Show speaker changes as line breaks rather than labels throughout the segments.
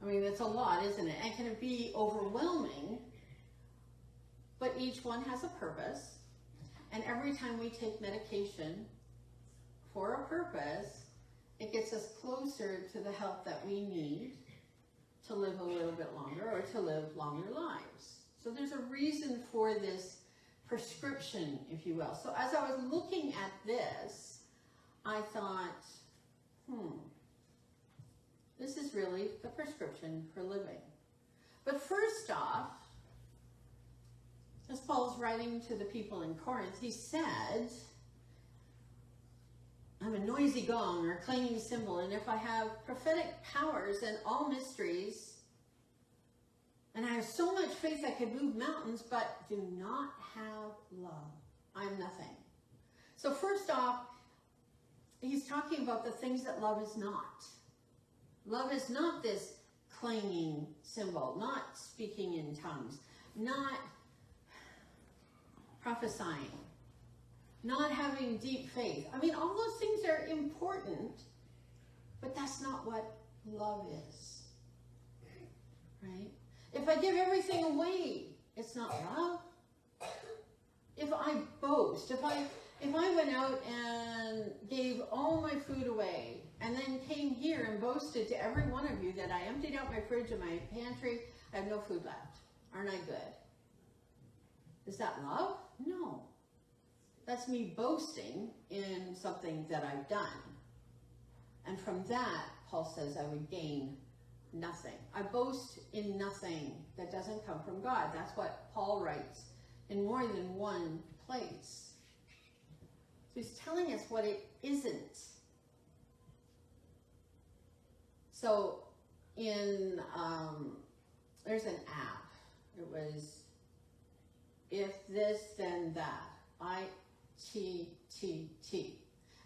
I mean, it's a lot, isn't it? And can it be overwhelming? But each one has a purpose. And every time we take medication for a purpose, it gets us closer to the health that we need to live a little bit longer or to live longer lives. So there's a reason for this prescription, if you will. So as I was looking at this, I thought, this is really the prescription for living. But first off, as Paul's writing to the people in Corinth, he said, I'm a noisy gong or clanging cymbal, and if I have prophetic powers and all mysteries, and I have so much faith I could move mountains, but do not have love, I'm nothing. So first off, he's talking about the things that love is not. Love is not this clanging cymbal, not speaking in tongues, not prophesying, not having deep faith. I mean, all those things are important, but that's not what love is, right? If I give everything away, it's not love. If I boast, if I went out and gave all my food away and then came here and boasted to every one of you that I emptied out my fridge and my pantry, I have no food left. Aren't I good? Is that love? No. That's me boasting in something that I've done. And from that, Paul says, I would gain nothing. I boast in nothing that doesn't come from God. That's what Paul writes in more than one place. So he's telling us what it isn't. So in, there's an app. It was, if this, then that. ITTT.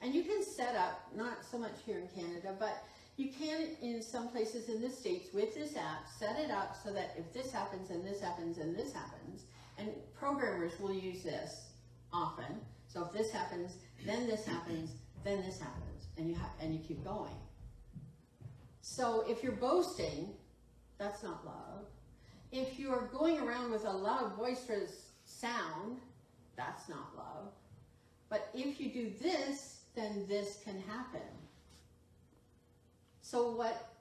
And you can set up, not so much here in Canada, but you can in some places in the States with this app, set it up so that if this happens and this happens and this happens, and programmers will use this often. So if this happens, then this happens, then this happens, and you keep going. So if you're boasting, that's not love. If you're going around with a loud, boisterous sound, that's not love. But if you do this, then this can happen. So what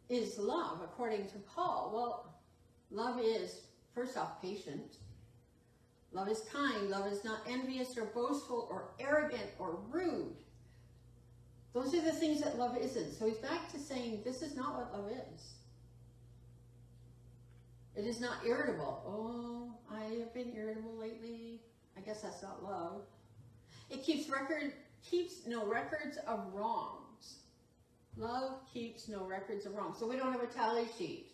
is love according to Paul? Well, love is, first off, patient. Love is kind. Love is not envious or boastful or arrogant or rude. Those are the things that love isn't. So he's back to saying this is not what love is. It is not irritable. Oh, I have been irritable lately. I guess that's not love. It keeps no records of wrongs. Love keeps no records of wrongs. So we don't have a tally sheet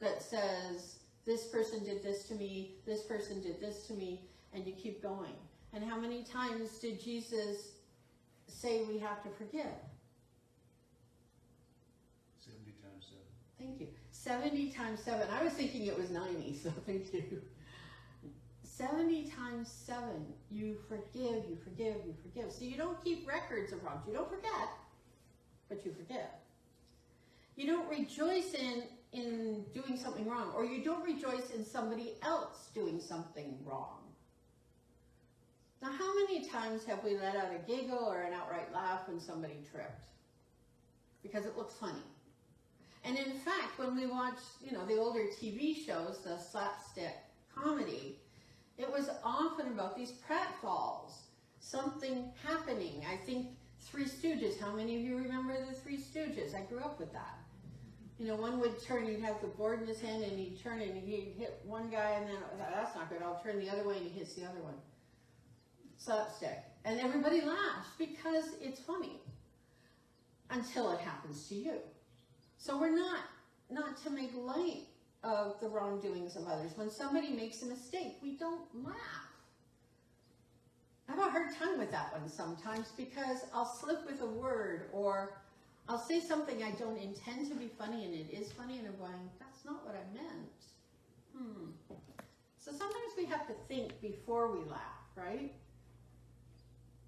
that says, this person did this to me, this person did this to me, and you keep going. And how many times did Jesus say we have to forgive?
70 times 7.
Thank you. 70 times 7. I was thinking it was 90, so thank you. 70 times 7. You forgive, you forgive, you forgive. So you don't keep records of wrongs. You don't forget, but you forgive. You don't rejoice in doing something wrong, or you don't rejoice in somebody else doing something wrong. Now, how many times have we let out a giggle or an outright laugh when somebody tripped? Because it looks funny. And in fact, when we watch, the older TV shows, the slapstick comedy, it was often about these pratfalls, something happening. I think Three Stooges. How many of you remember the Three Stooges? I grew up with that. One would turn, he'd have the board in his hand, and he'd turn and he'd hit one guy, and then that's not good. I'll turn the other way, and he hits the other one. Slapstick. And everybody laughs because it's funny until it happens to you. So we're not to make light of the wrongdoings of others. When somebody makes a mistake, we don't laugh. I have a hard time with that one sometimes because I'll slip with a word, or I'll say something I don't intend to be funny and it is funny, and I'm going, that's not what I meant. So sometimes we have to think before we laugh, right?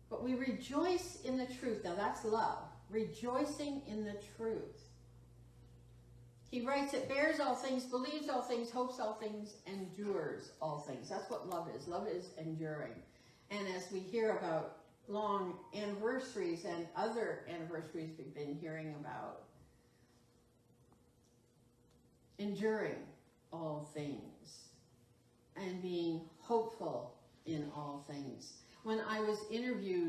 But we rejoice in the truth. Now that's love. Rejoicing in the truth. He writes, it bears all things, believes all things, hopes all things, endures all things. That's what love is. Love is enduring. And as we hear about long anniversaries and other anniversaries we've been hearing about, enduring all things and being hopeful in all things. When I was interviewed